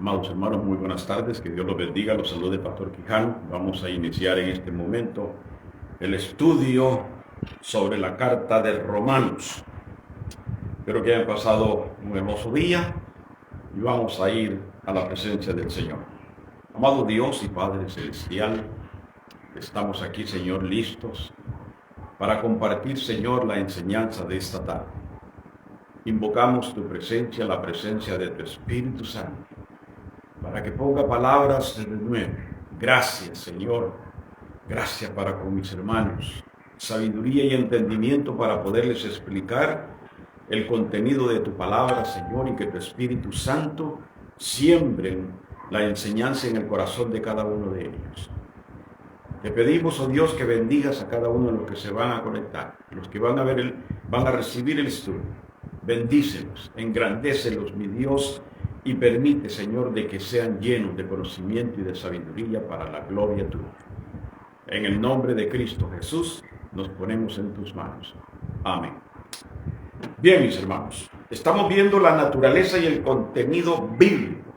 Amados hermanos, muy buenas tardes, que Dios los bendiga, los salude Pastor Quijano. Vamos a iniciar en este momento el estudio sobre la carta de Romanos. Espero que hayan pasado un hermoso día y vamos a ir a la presencia del Señor. Amado Dios y Padre Celestial, estamos aquí, Señor, listos para compartir, Señor, la enseñanza de esta tarde. Invocamos tu presencia, la presencia de tu Espíritu Santo, para que ponga palabras de nuevo. Gracias, Señor. Gracias para con mis hermanos. Sabiduría y entendimiento para poderles explicar el contenido de tu palabra, Señor, y que tu Espíritu Santo siembre la enseñanza en el corazón de cada uno de ellos. Te pedimos, oh Dios, que bendigas a cada uno de los que se van a conectar, los que van a recibir el estudio. Bendícelos, engrandécelos, mi Dios, y permite, Señor, de que sean llenos de conocimiento y de sabiduría para la gloria tuya. En el nombre de Cristo Jesús, nos ponemos en tus manos. Amén. Bien, mis hermanos, estamos viendo la naturaleza y el contenido bíblico.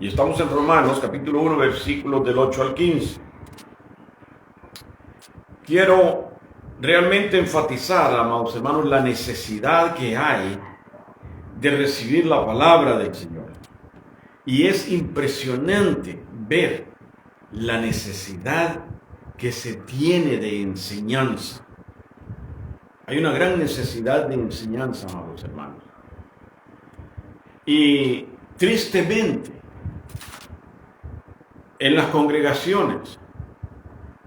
Y estamos en Romanos, capítulo 1, versículos del 8 al 15. Quiero realmente enfatizar, amados hermanos, la necesidad que hay de recibir la palabra del Señor. Y es impresionante ver la necesidad que se tiene de enseñanza. Hay una gran necesidad de enseñanza, amados hermanos. Y tristemente, en las congregaciones,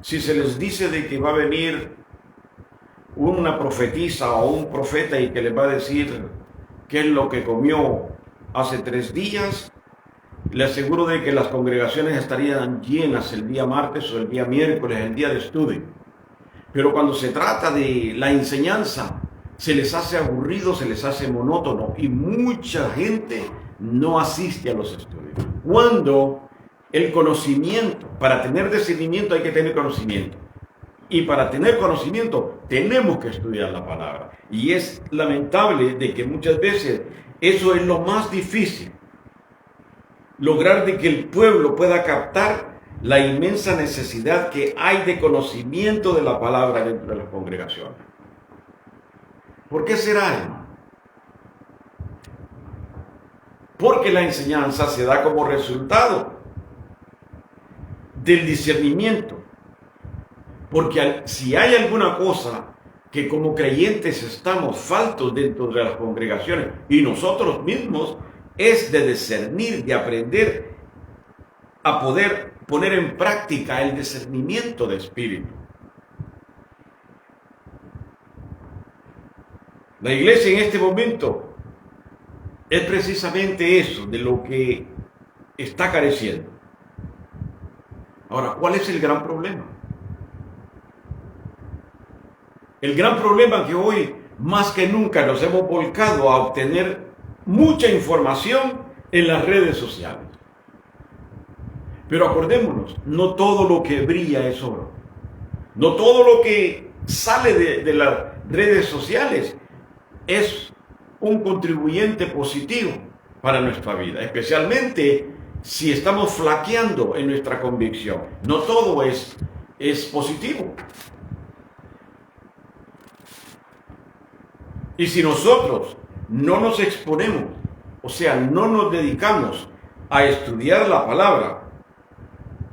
si se les dice de que va a venir una profetisa o un profeta y que les va a decir qué es lo que comió hace 3 días, le aseguro de que las congregaciones estarían llenas el día martes o el día miércoles, el día de estudio. Pero cuando se trata de la enseñanza, se les hace aburrido, se les hace monótono y mucha gente no asiste a los estudios. Cuando el conocimiento, para tener discernimiento hay que tener conocimiento. Y para tener conocimiento tenemos que estudiar la palabra. Y es lamentable de que muchas veces eso es lo más difícil. Lograr de que el pueblo pueda captar la inmensa necesidad que hay de conocimiento de la palabra dentro de las congregaciones. ¿Por qué será, hermano? Porque la enseñanza se da como resultado del discernimiento. Porque si hay alguna cosa que como creyentes estamos faltos dentro de las congregaciones y nosotros mismos, es de discernir, de aprender a poder poner en práctica el discernimiento de espíritu. La iglesia en este momento es precisamente eso, de lo que está careciendo. Ahora, ¿cuál es el gran problema? El gran problema es que hoy, más que nunca, nos hemos volcado a obtener mucha información en las redes sociales. Pero acordémonos, no todo lo que brilla es oro. No todo lo que sale de las redes sociales es un contribuyente positivo para nuestra vida, especialmente si estamos flaqueando en nuestra convicción. No todo es positivo. Y si nosotros no nos exponemos, o sea, no nos dedicamos a estudiar la palabra,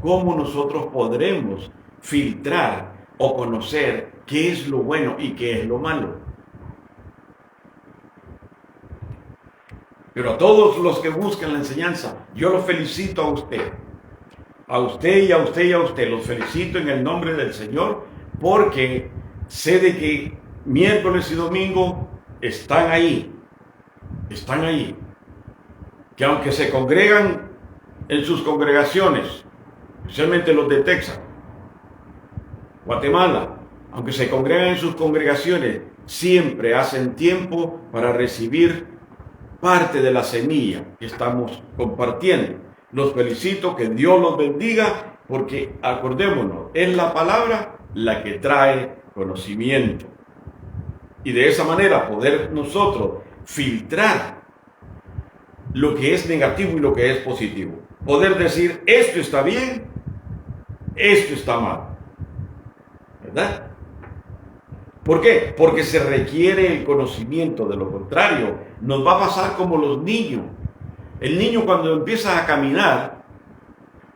¿cómo nosotros podremos filtrar o conocer qué es lo bueno y qué es lo malo? Pero a todos los que buscan la enseñanza, yo los felicito a usted. A usted y a usted y a usted. Los felicito en el nombre del Señor, porque sé de que miércoles y domingo están ahí. Están ahí. Que aunque se congregan en sus congregaciones, especialmente los de Texas, Guatemala, aunque se congregan en sus congregaciones, siempre hacen tiempo para recibir parte de la semilla que estamos compartiendo. Los felicito, que Dios los bendiga, porque acordémonos, es la palabra la que trae conocimiento. Y de esa manera poder nosotros filtrar lo que es negativo y lo que es positivo. Poder decir, esto está bien, esto está mal. ¿Verdad? ¿Por qué? Porque se requiere el conocimiento. De lo contrario, nos va a pasar como los niños. El niño cuando empieza a caminar,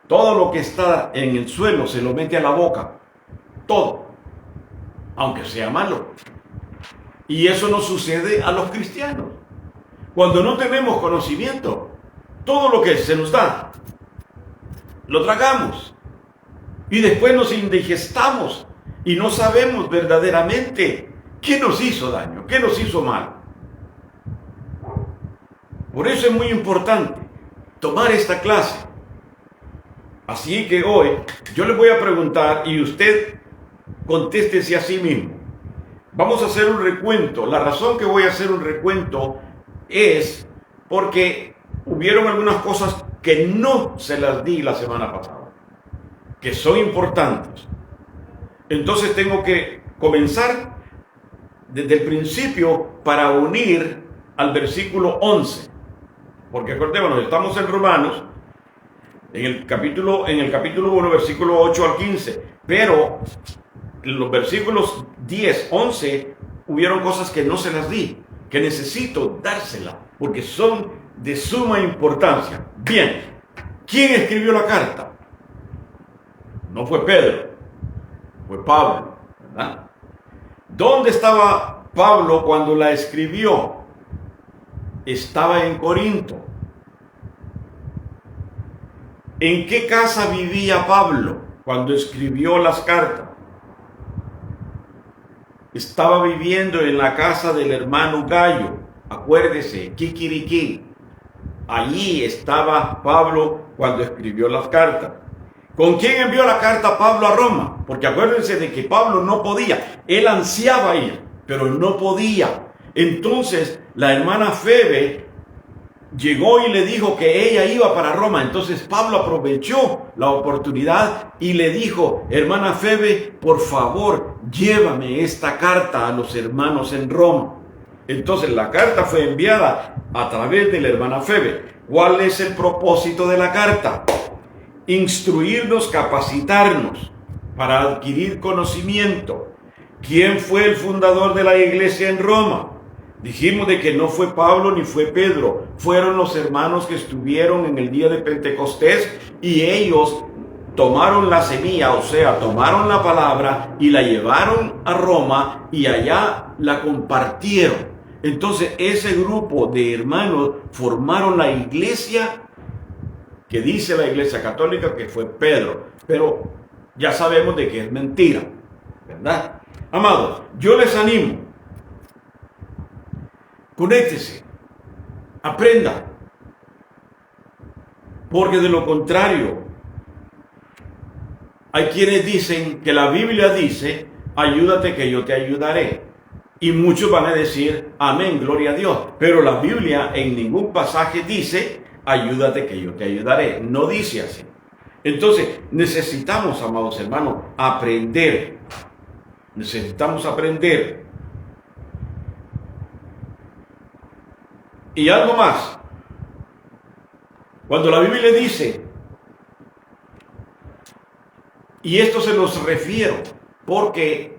todo lo que está en el suelo se lo mete a la boca. Todo. Aunque sea malo. Y eso nos sucede a los cristianos. Cuando no tenemos conocimiento, todo lo que se nos da, lo tragamos. Y después nos indigestamos y no sabemos verdaderamente qué nos hizo daño, qué nos hizo mal. Por eso es muy importante tomar esta clase. Así que hoy yo les voy a preguntar y usted contéstese a sí mismo. Vamos a hacer un recuento. La razón que voy a hacer un recuento es porque hubieron algunas cosas que no se las di la semana pasada, que son importantes. Entonces tengo que comenzar desde el principio para unir al versículo 11. Porque acordémonos, estamos en Romanos, en el capítulo 1, versículo 8 al 15. Pero en los versículos 10, 11, hubieron cosas que no se las di, que necesito dárselas, porque son de suma importancia. Bien, ¿quién escribió la carta? No fue Pedro, fue Pablo, ¿verdad? ¿Dónde estaba Pablo cuando la escribió? Estaba en Corinto. ¿En qué casa vivía Pablo cuando escribió las cartas? Estaba viviendo en la casa del hermano Gallo. Acuérdese, Kikiriki. Allí estaba Pablo cuando escribió las cartas. ¿Con quién envió la carta Pablo a Roma? Porque acuérdense de que Pablo no podía. Él ansiaba ir, pero no podía. Entonces la hermana Febe llegó y le dijo que ella iba para Roma. Entonces Pablo aprovechó la oportunidad y le dijo, hermana Febe, por favor, llévame esta carta a los hermanos en Roma. Entonces la carta fue enviada a través de la hermana Febe. ¿Cuál es el propósito de la carta? Instruirnos, capacitarnos para adquirir conocimiento. ¿Quién fue el fundador de la iglesia en Roma? Dijimos de que no fue Pablo ni fue Pedro, fueron los hermanos que estuvieron en el día de Pentecostés y ellos tomaron la semilla, o sea, tomaron la palabra y la llevaron a Roma y allá la compartieron. Entonces ese grupo de hermanos formaron la iglesia que dice la iglesia católica que fue Pedro, pero ya sabemos de que es mentira, ¿verdad? Amados, yo les animo. Conéctese, aprenda, porque de lo contrario, hay quienes dicen que la Biblia dice, ayúdate que yo te ayudaré. Y muchos van a decir, amén, gloria a Dios. Pero la Biblia en ningún pasaje dice, ayúdate que yo te ayudaré. No dice así. Entonces, necesitamos, amados hermanos, aprender. Necesitamos aprender. Y algo más. Cuando la Biblia dice, y esto se los refiero, porque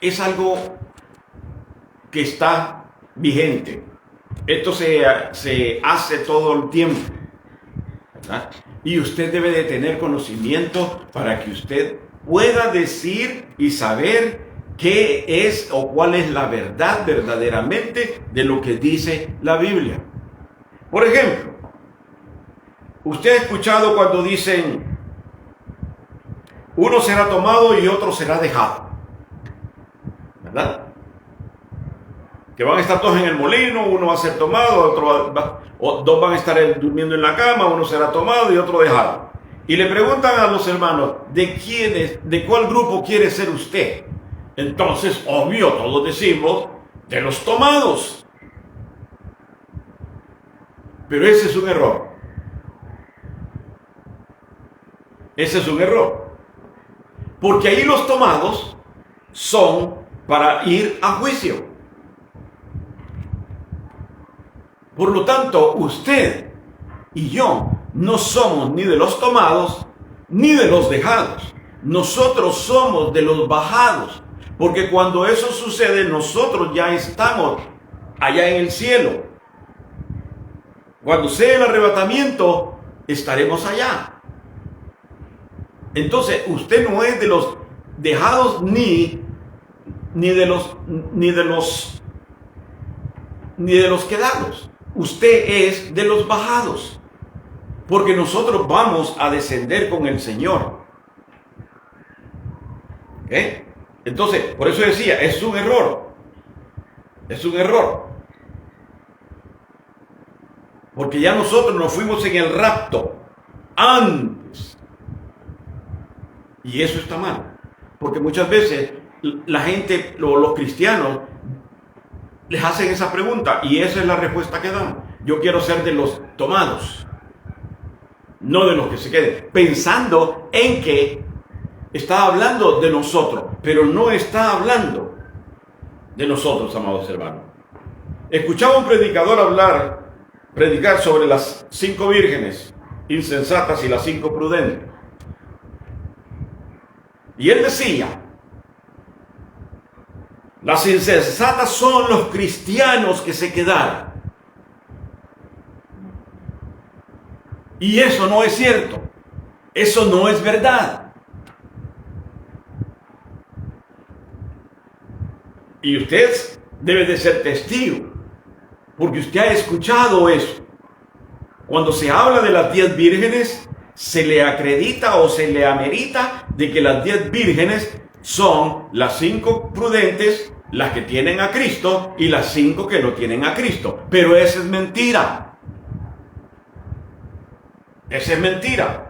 es algo que está vigente. Esto se hace todo el tiempo, ¿verdad? Y usted debe de tener conocimiento para que usted pueda decir y saber qué es o cuál es la verdad verdaderamente de lo que dice la Biblia. Por ejemplo, usted ha escuchado cuando dicen, uno será tomado y otro será dejado, ¿verdad? Que van a estar todos en el molino, uno va a ser tomado, o dos van a estar durmiendo en la cama, uno será tomado y otro dejado. Y le preguntan a los hermanos, ¿de cuál grupo quiere ser usted? Entonces, obvio, todos decimos, de los tomados. Pero ese es un error. Ese es un error. Porque ahí los tomados son para ir a juicio. Por lo tanto, usted y yo no somos ni de los tomados ni de los dejados. Nosotros somos de los bajados, porque cuando eso sucede, nosotros ya estamos allá en el cielo. Cuando sea el arrebatamiento, estaremos allá. Entonces, usted no es de los dejados ni de los quedados. Usted es de los bajados, porque nosotros vamos a descender con el Señor. ¿Ok? Entonces, por eso decía, es un error. Es un error. Porque ya nosotros nos fuimos en el rapto antes. Y eso está mal. Porque muchas veces la gente, los cristianos, les hacen esa pregunta y esa es la respuesta que dan. Yo quiero ser de los tomados, no de los que se queden, pensando en que está hablando de nosotros, pero no está hablando de nosotros, amados hermanos. Escuchaba un predicador predicar sobre las 5 vírgenes insensatas y las 5 prudentes. Y él decía, las insensatas son los cristianos que se quedaron. Y eso no es cierto. Eso no es verdad. Y usted debe de ser testigo, porque usted ha escuchado eso. Cuando se habla de las 10 vírgenes, se le acredita o se le amerita de que las 10 vírgenes son las 5 prudentes, las que tienen a Cristo, y las 5 que no tienen a Cristo. Pero esa es mentira. Esa es mentira.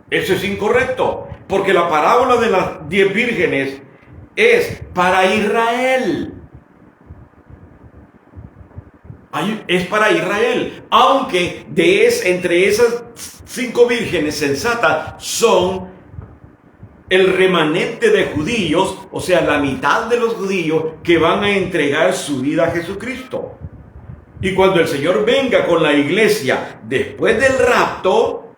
Eso es incorrecto. Porque la parábola de las 10 vírgenes es para Israel. Es para Israel. Aunque entre esas 5 vírgenes sensatas son el remanente de judíos, o sea, la mitad de los judíos que van a entregar su vida a Jesucristo. Y cuando el Señor venga con la iglesia después del rapto,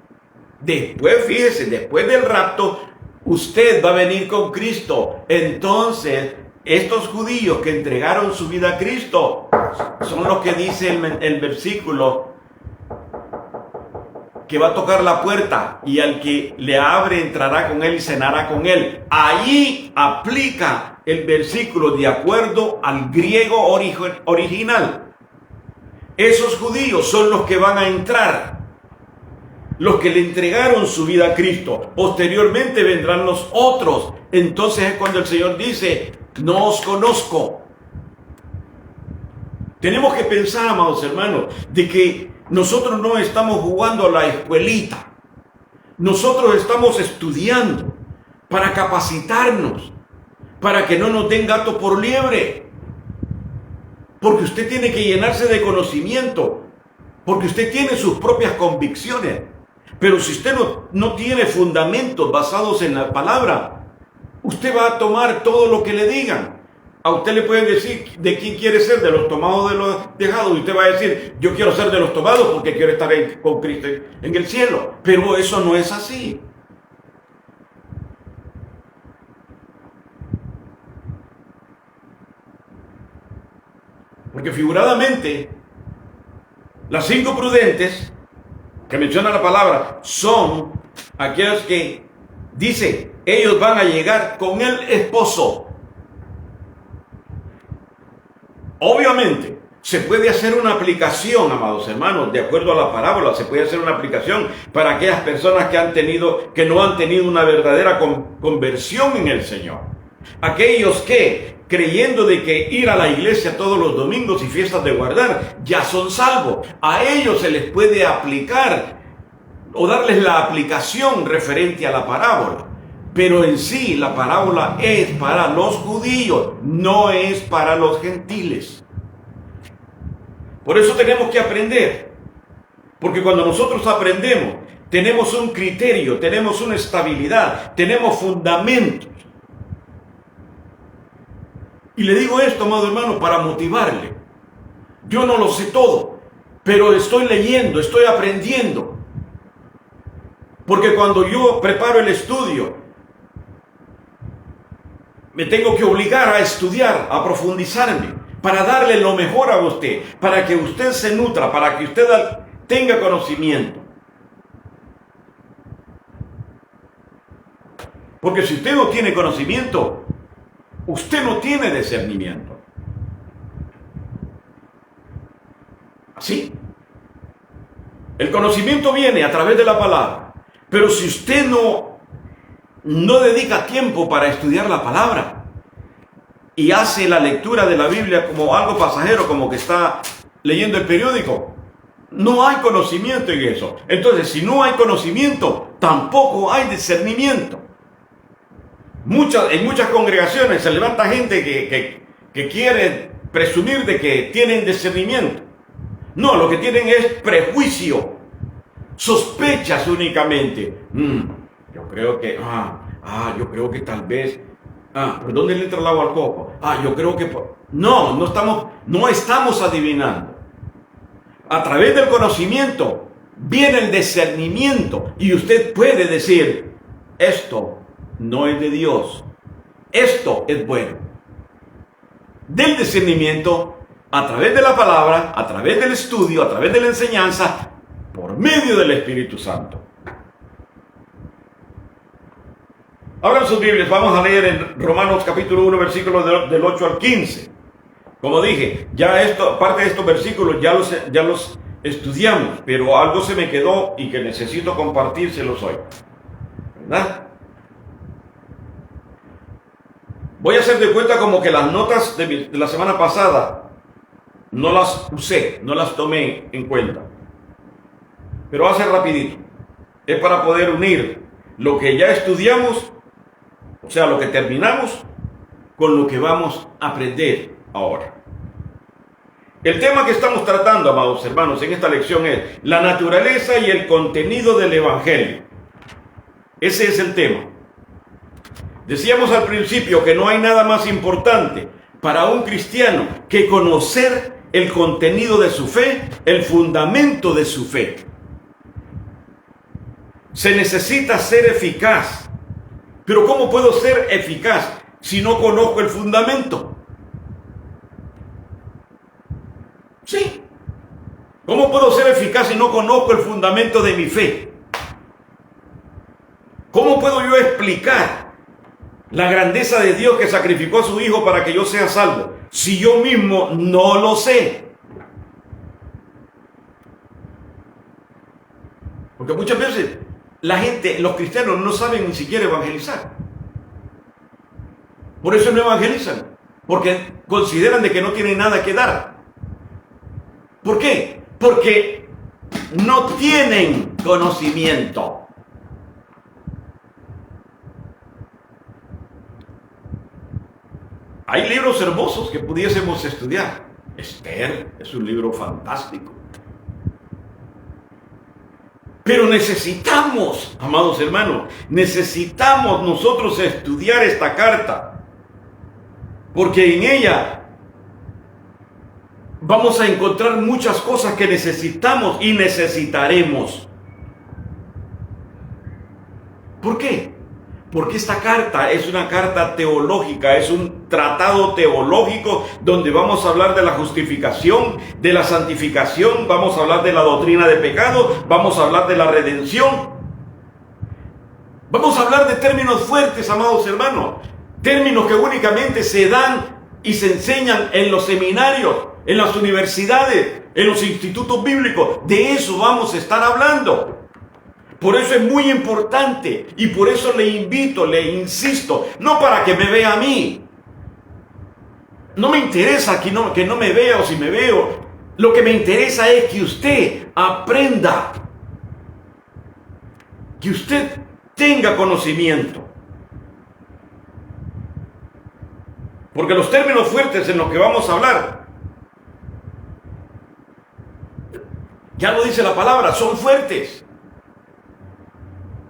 después del rapto, usted va a venir con Cristo. Entonces, estos judíos que entregaron su vida a Cristo son los que dice el versículo, que va a tocar la puerta y al que le abre entrará con él y cenará con él. Allí aplica el versículo de acuerdo al griego original. Esos judíos son los que van a entrar, los que le entregaron su vida a Cristo. Posteriormente vendrán los otros. Entonces es cuando el Señor dice, no os conozco. Tenemos que pensar, amados hermanos, de que nosotros no estamos jugando a la escuelita. Nosotros estamos estudiando para capacitarnos, para que no nos den gato por liebre. Porque usted tiene que llenarse de conocimiento, porque usted tiene sus propias convicciones. Pero si usted no tiene fundamentos basados en la palabra, usted va a tomar todo lo que le digan. A usted le pueden decir de quién quiere ser, de los tomados o de los dejados, y usted va a decir, yo quiero ser de los tomados porque quiero estar con Cristo en el cielo. Pero eso no es así. Porque figuradamente, las 5 prudentes que menciona la palabra son aquellos que dice, ellos van a llegar con el esposo. Obviamente, se puede hacer una aplicación, amados hermanos, de acuerdo a la parábola, se puede hacer una aplicación para aquellas personas que no han tenido una verdadera conversión en el Señor. Aquellos que, creyendo de que ir a la iglesia todos los domingos y fiestas de guardar, ya son salvos. A ellos se les puede aplicar o darles la aplicación referente a la parábola. Pero en sí la parábola es para los judíos, no es para los gentiles. Por eso tenemos que aprender. Porque cuando nosotros aprendemos, tenemos un criterio, tenemos una estabilidad, tenemos fundamentos. Y le digo esto, amado hermano, para motivarle. Yo no lo sé todo, pero estoy leyendo, estoy aprendiendo. Porque cuando yo preparo el estudio, me tengo que obligar a estudiar, a profundizarme, para darle lo mejor a usted, para que usted se nutra, para que usted tenga conocimiento. Porque si usted no tiene conocimiento, usted no tiene discernimiento. Así. El conocimiento viene a través de la palabra. Pero si usted no dedica tiempo para estudiar la palabra y hace la lectura de la Biblia como algo pasajero, como que está leyendo el periódico, no hay conocimiento en eso. Entonces, si no hay conocimiento, tampoco hay discernimiento. En muchas congregaciones se levanta gente que quiere presumir de que tienen discernimiento. No, lo que tienen es prejuicio, sospechas únicamente. Yo creo que, yo creo que tal vez, ¿por dónde le entra el agua al coco? Yo creo que, no estamos adivinando. A través del conocimiento viene el discernimiento y usted puede decir, esto no es de Dios, esto es bueno. Del discernimiento, a través de la palabra, a través del estudio, a través de la enseñanza, por medio del Espíritu Santo. Abran sus Biblias, vamos a leer en Romanos capítulo 1, versículos del 8 al 15. Como dije, parte de estos versículos ya los estudiamos, pero algo se me quedó y que necesito compartírselos hoy. ¿Verdad? Voy a hacer de cuenta como que las notas de la semana pasada no las usé, no las tomé en cuenta. Pero va a ser rapidito. Es para poder unir lo que ya estudiamos, o sea, lo que terminamos, con lo que vamos a aprender ahora. El tema que estamos tratando, amados hermanos, en esta lección es la naturaleza y el contenido del Evangelio. Ese es el tema. Decíamos al principio que no hay nada más importante para un cristiano que conocer el contenido de su fe, el fundamento de su fe. Se necesita ser eficaz. Pero ¿cómo puedo ser eficaz si no conozco el fundamento? Sí. ¿Cómo puedo ser eficaz si no conozco el fundamento de mi fe? ¿Cómo puedo yo explicar la grandeza de Dios que sacrificó a su Hijo para que yo sea salvo si yo mismo no lo sé? Porque muchas veces los cristianos no saben ni siquiera evangelizar. Por eso no evangelizan, porque consideran de que no tienen nada que dar. ¿Por qué? Porque no tienen conocimiento. Hay libros hermosos que pudiésemos estudiar. Esther es un libro fantástico. Pero necesitamos, amados hermanos, necesitamos nosotros estudiar esta carta. Porque en ella vamos a encontrar muchas cosas que necesitamos y necesitaremos. ¿Por qué? Porque esta carta es una carta teológica, es un tratado teológico donde vamos a hablar de la justificación, de la santificación, vamos a hablar de la doctrina de pecado, vamos a hablar de la redención. Vamos a hablar de términos fuertes, amados hermanos, términos que únicamente se dan y se enseñan en los seminarios, en las universidades, en los institutos bíblicos. De eso vamos a estar hablando. Por eso es muy importante y por eso le invito, le insisto, no para que me vea a mí. No me interesa que no me vea o si me veo. Lo que me interesa es que usted aprenda, que usted tenga conocimiento. Porque los términos fuertes en los que vamos a hablar, ya lo dice la palabra, son fuertes.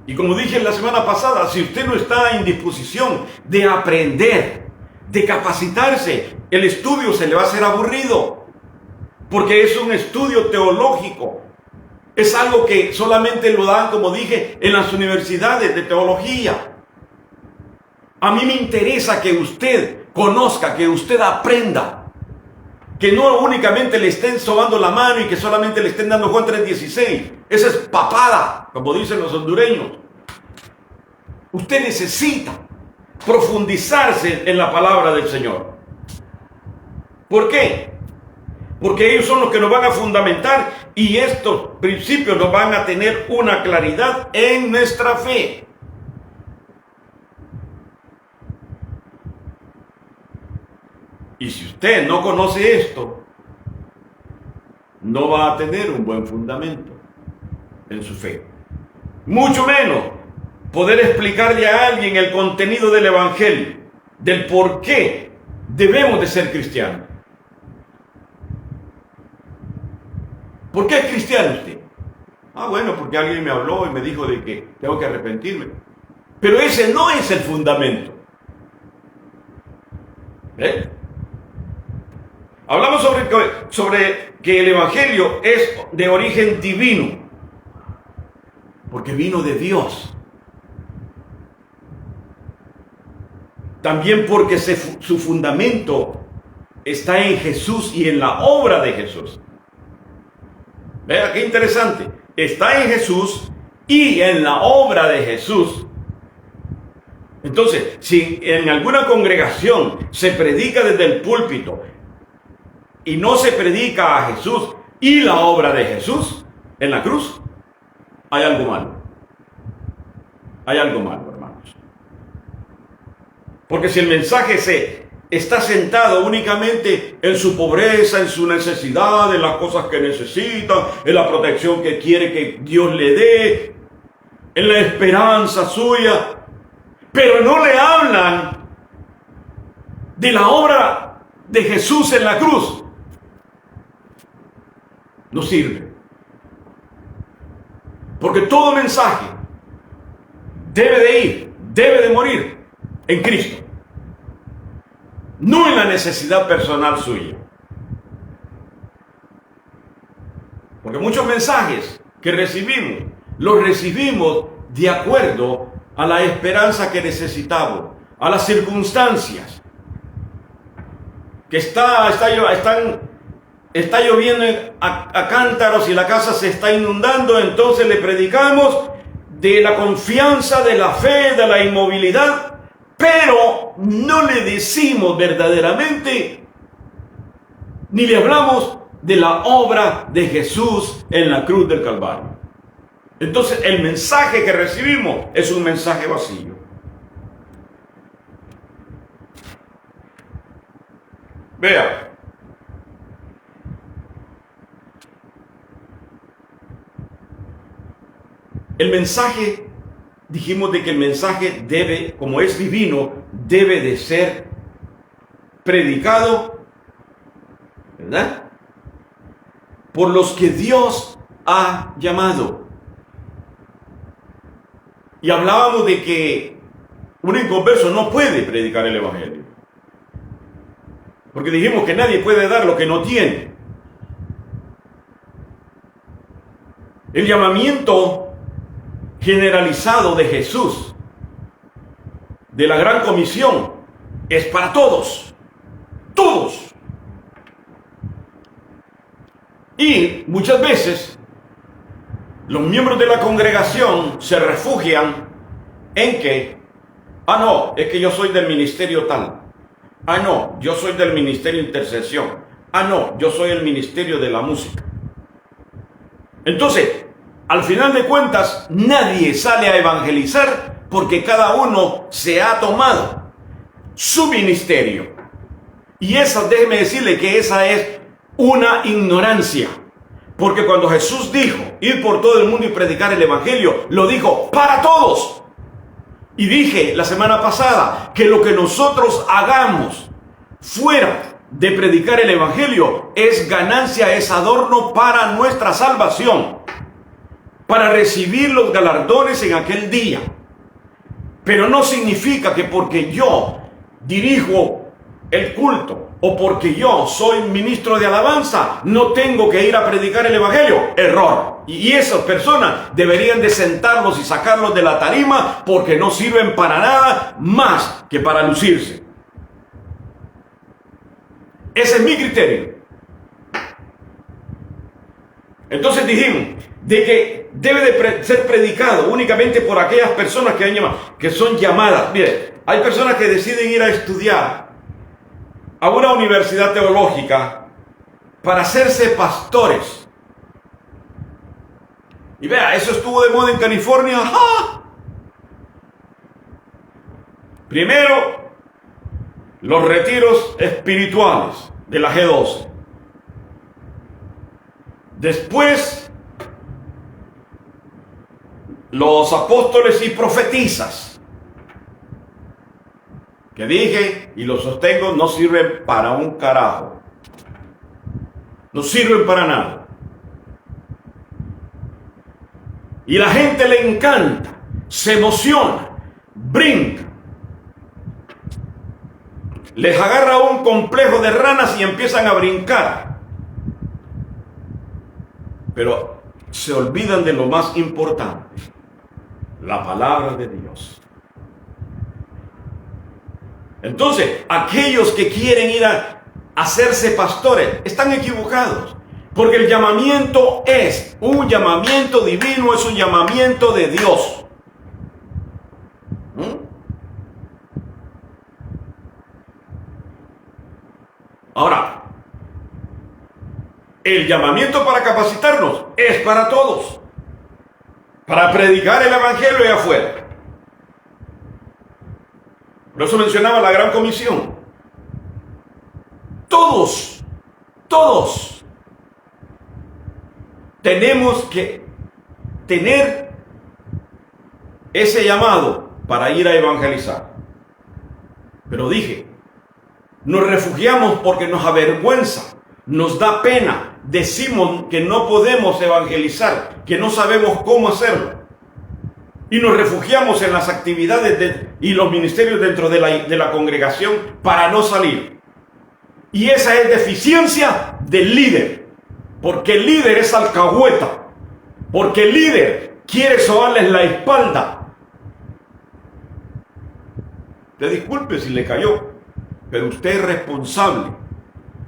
Y como dije la semana pasada, si usted no está en disposición de aprender, de capacitarse, el estudio se le va a hacer aburrido. porque es un estudio teológico. Es algo que solamente lo dan, como dije, en las universidades de teología. A mí me interesa que usted conozca, que usted aprenda, que no únicamente le estén sobando la mano y que solamente le estén dando Juan 3:16. Esa es papada, como dicen los hondureños. Usted necesita profundizarse en la palabra del Señor. ¿Por qué? Porque ellos son los que nos van a fundamentar y estos principios nos van a tener una claridad en nuestra fe. Y si usted no conoce esto, no va a tener un buen fundamento en su fe. Mucho menos poder explicarle a alguien el contenido del Evangelio, del por qué debemos de ser cristianos. ¿Por qué es cristiano usted? Bueno, porque alguien me habló y me dijo de que tengo que arrepentirme. Pero ese no es el fundamento. Hablamos sobre que el Evangelio es de origen divino, porque vino de Dios. También porque su fundamento está en Jesús y en la obra de Jesús. Vea qué interesante. Está en Jesús y en la obra de Jesús. Entonces, si en alguna congregación se predica desde el púlpito y no se predica a Jesús y la obra de Jesús en la cruz, hay algo malo. Hay algo malo, hermanos. Porque si el mensaje está sentado únicamente en su pobreza, en su necesidad, en las cosas que necesita, en la protección que quiere que Dios le dé, en la esperanza suya, pero no le hablan de la obra de Jesús en la cruz, no sirve. Porque todo mensaje debe de ir, debe de morir en Cristo, no en la necesidad personal suya. Porque muchos mensajes que recibimos, los recibimos de acuerdo a la esperanza que necesitamos, a las circunstancias. Que está lloviendo a cántaros y la casa se está inundando, entonces le predicamos de la confianza, de la fe, de la inmovilidad, pero no le decimos verdaderamente, ni le hablamos de la obra de Jesús en la cruz del Calvario. Entonces el mensaje que recibimos es un mensaje vacío. Vea, el mensaje, dijimos de que el mensaje debe, como es divino, debe de ser predicado, ¿verdad?, por los que Dios ha llamado. Y hablábamos de que un inconverso no puede predicar el Evangelio, porque dijimos que nadie puede dar lo que no tiene. El llamamiento generalizado de Jesús, de la gran comisión, es para todos, todos. Y muchas veces los miembros de la congregación se refugian en que, no, es que yo soy del ministerio tal, no, yo soy del ministerio de intercesión, no, yo soy el ministerio de la música. Entonces, al final de cuentas, nadie sale a evangelizar porque cada uno se ha tomado su ministerio. Y déjeme decirle que esa es una ignorancia. Porque cuando Jesús dijo ir por todo el mundo y predicar el Evangelio, lo dijo para todos. Y dije la semana pasada que lo que nosotros hagamos fuera de predicar el Evangelio es ganancia, es adorno para nuestra salvación, para recibir los galardones en aquel día. Pero no significa que porque yo dirijo el culto o porque yo soy ministro de alabanza, no tengo que ir a predicar el evangelio. Error. Y esas personas deberían de sentarlos y sacarlos de la tarima porque no sirven para nada más que para lucirse. Ese es mi criterio. Entonces dijimos de que debe de ser predicado únicamente por aquellas personas que han llamado, que son llamadas. Mire, hay personas que deciden ir a estudiar a una universidad teológica para hacerse pastores. Y vea, eso estuvo de moda en California. ¡Ah! Primero, los retiros espirituales de la G12. Después, los apóstoles y profetisas, que dije y lo sostengo, no sirven para un carajo. No sirven para nada. Y la gente le encanta, se emociona, brinca. Les agarra un complejo de ranas y empiezan a brincar. Pero se olvidan de lo más importante, la palabra de Dios. Entonces, aquellos que quieren ir a hacerse pastores están equivocados, porque el llamamiento es un llamamiento divino, es un llamamiento de Dios. Ahora, el llamamiento para capacitarnos es para todos, para predicar el evangelio allá afuera. Por eso mencionaba la gran comisión. Todos tenemos que tener ese llamado para ir a evangelizar. Pero dije, nos refugiamos porque nos avergüenza, nos da pena, decimos que no podemos evangelizar, que no sabemos cómo hacerlo. Y nos refugiamos en las actividades y los ministerios dentro de la congregación para no salir. Y esa es deficiencia del líder, porque el líder es alcahueta, porque el líder quiere sobarles la espalda. Te disculpe si le cayó, pero usted es responsable,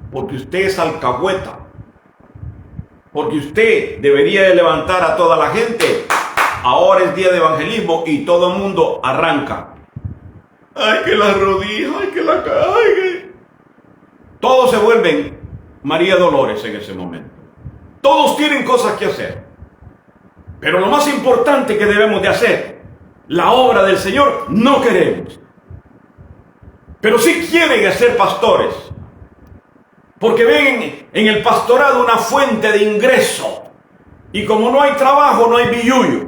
porque usted es alcahueta, porque usted debería de levantar a toda la gente. Ahora es día de evangelismo y todo el mundo arranca. Ay, que la rodilla, ay, que la cara, ay, que... Todos se vuelven María Dolores en ese momento. Todos tienen cosas que hacer. Pero lo más importante que debemos de hacer, la obra del Señor, no queremos. Pero sí quieren ser pastores. Porque ven en el pastorado una fuente de ingreso. Y como no hay trabajo, no hay billuyo.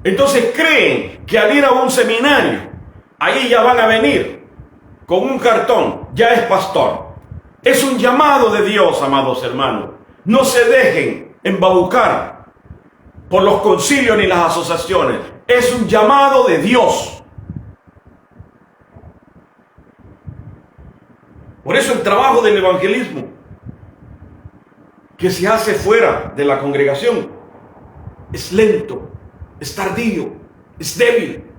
Entonces creen que al ir a un seminario, ahí ya van a venir con un cartón, ya es pastor. Es un llamado de Dios, amados hermanos. No se dejen embabucar por los concilios ni las asociaciones. Es un llamado de Dios. Por eso el trabajo del evangelismo que se hace fuera de la congregación es lento, es tardío, es débil.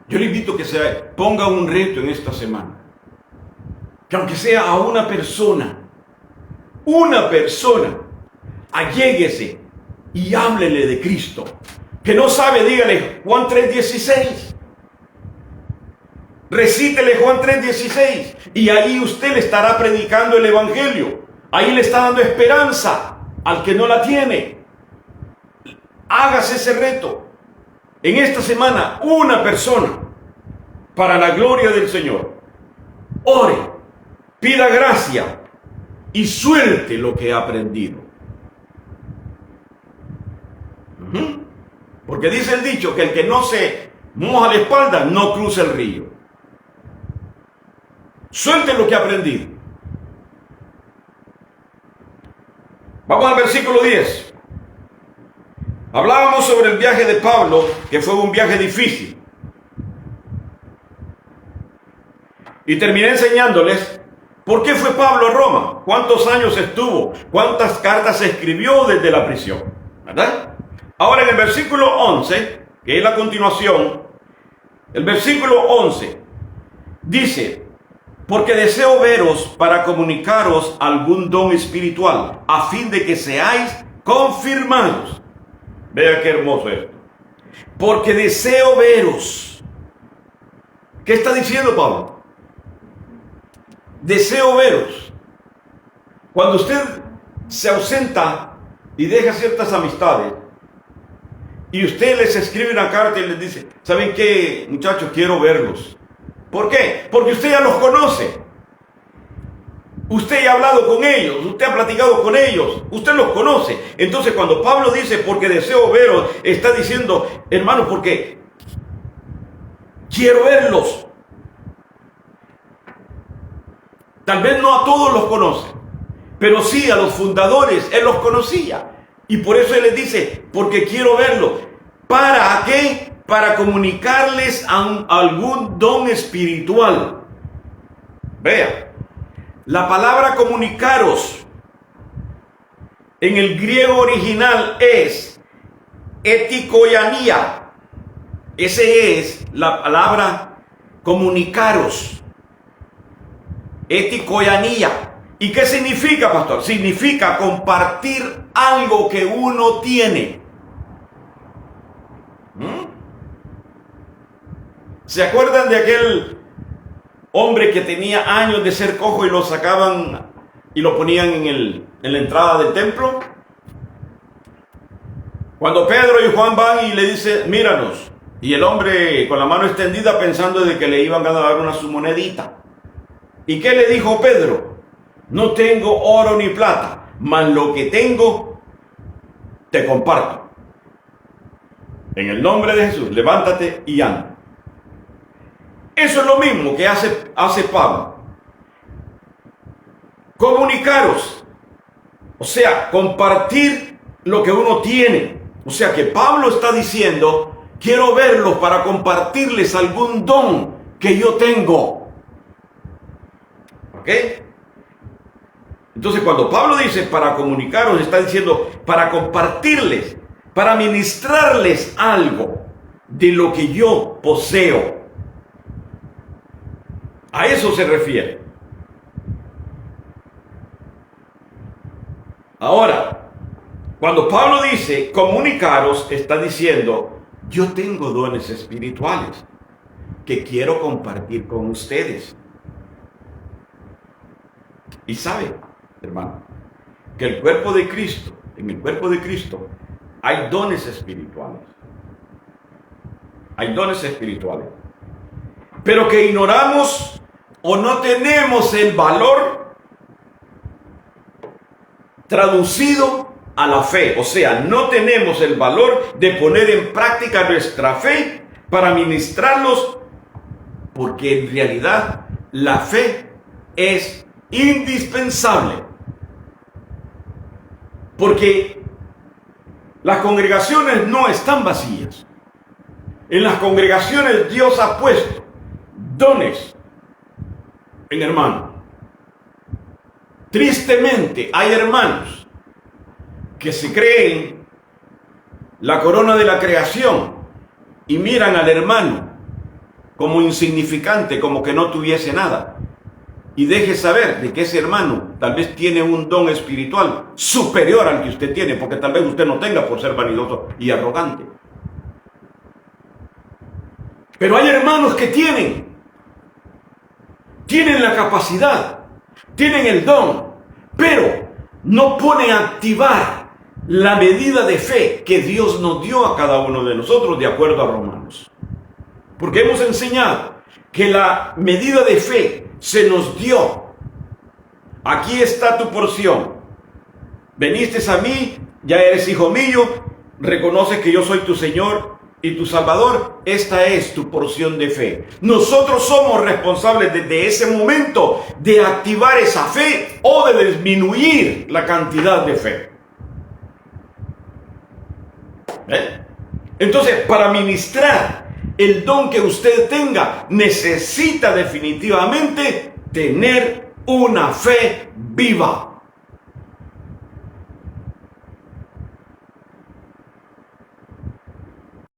Yo le invito a que se ponga un reto en esta semana. Que aunque sea a una persona, alléguese y háblele de Cristo. Que no sabe, dígale Juan 3:16. Recítele Juan 3:16 y ahí usted le estará predicando el evangelio. Ahí le está dando esperanza al que no la tiene. Hágase ese reto. En esta semana, una persona para la gloria del Señor. Ore, pida gracia y suelte lo que ha aprendido. Porque dice el dicho que el que no se moja la espalda no cruza el río. Suelte lo que ha aprendido. Vamos al versículo 10. Hablábamos sobre el viaje de Pablo, que fue un viaje difícil. Y terminé enseñándoles por qué fue Pablo a Roma, cuántos años estuvo, cuántas cartas escribió desde la prisión, ¿verdad? Ahora en el versículo 11, que es la continuación, el versículo 11 dice: porque deseo veros para comunicaros algún don espiritual, a fin de que seáis confirmados. Vea qué hermoso esto. Porque deseo veros. ¿Qué está diciendo Pablo? Deseo veros. Cuando usted se ausenta y deja ciertas amistades, y usted les escribe una carta y les dice: ¿saben qué, muchachos? Quiero verlos. ¿Por qué? Porque usted ya los conoce. Usted ya ha hablado con ellos, usted ha platicado con ellos, usted los conoce. Entonces cuando Pablo dice porque deseo veros, está diciendo, hermano, porque quiero verlos. Tal vez no a todos los conoce, pero sí a los fundadores, él los conocía. Y por eso él les dice, porque quiero verlos. ¿Para qué? Para comunicarles algún don espiritual. Vea. La palabra comunicaros en el griego original es etikoianía. Esa es la palabra comunicaros. Etikoianía. ¿Y qué significa, pastor? Significa compartir algo que uno tiene. ¿Se acuerdan de aquel hombre que tenía años de ser cojo y lo sacaban y lo ponían en la entrada del templo? Cuando Pedro y Juan van y le dicen, míranos, y el hombre con la mano extendida pensando de que le iban a dar una su monedita. ¿Y qué le dijo Pedro? No tengo oro ni plata, mas lo que tengo te comparto. En el nombre de Jesús, levántate y anda. Eso es lo mismo que hace Pablo. Comunicaros. O sea, compartir lo que uno tiene. O sea que Pablo está diciendo, quiero verlos para compartirles algún don que yo tengo. ¿Ok? Entonces cuando Pablo dice para comunicaros, está diciendo para compartirles, para ministrarles algo de lo que yo poseo. A eso se refiere. Ahora, cuando Pablo dice comunicaros, está diciendo, yo tengo dones espirituales que quiero compartir con ustedes. Y sabe, hermano, que el cuerpo de Cristo, en el cuerpo de Cristo, hay dones espirituales. Hay dones espirituales. Pero que ignoramos o no tenemos el valor traducido a la fe. O sea, no tenemos el valor de poner en práctica nuestra fe para ministrarlos, porque en realidad la fe es indispensable. Porque las congregaciones no están vacías. En las congregaciones Dios ha puesto dones en hermanos. Tristemente hay hermanos que se creen la corona de la creación y miran al hermano como insignificante, como que no tuviese nada. Y deje saber de que ese hermano tal vez tiene un don espiritual superior al que usted tiene, porque tal vez usted no tenga por ser vanidoso y arrogante. Pero hay hermanos que tienen la capacidad, tienen el don, pero no ponen a activar la medida de fe que Dios nos dio a cada uno de nosotros de acuerdo a Romanos. Porque hemos enseñado que la medida de fe se nos dio. Aquí está tu porción. Veniste a mí, ya eres hijo mío, reconoces que yo soy tu Señor y tu Salvador. Esta es tu porción de fe. Nosotros somos responsables desde ese momento de activar esa fe o de disminuir la cantidad de fe. Entonces, para ministrar el don que usted tenga, necesita definitivamente tener una fe viva.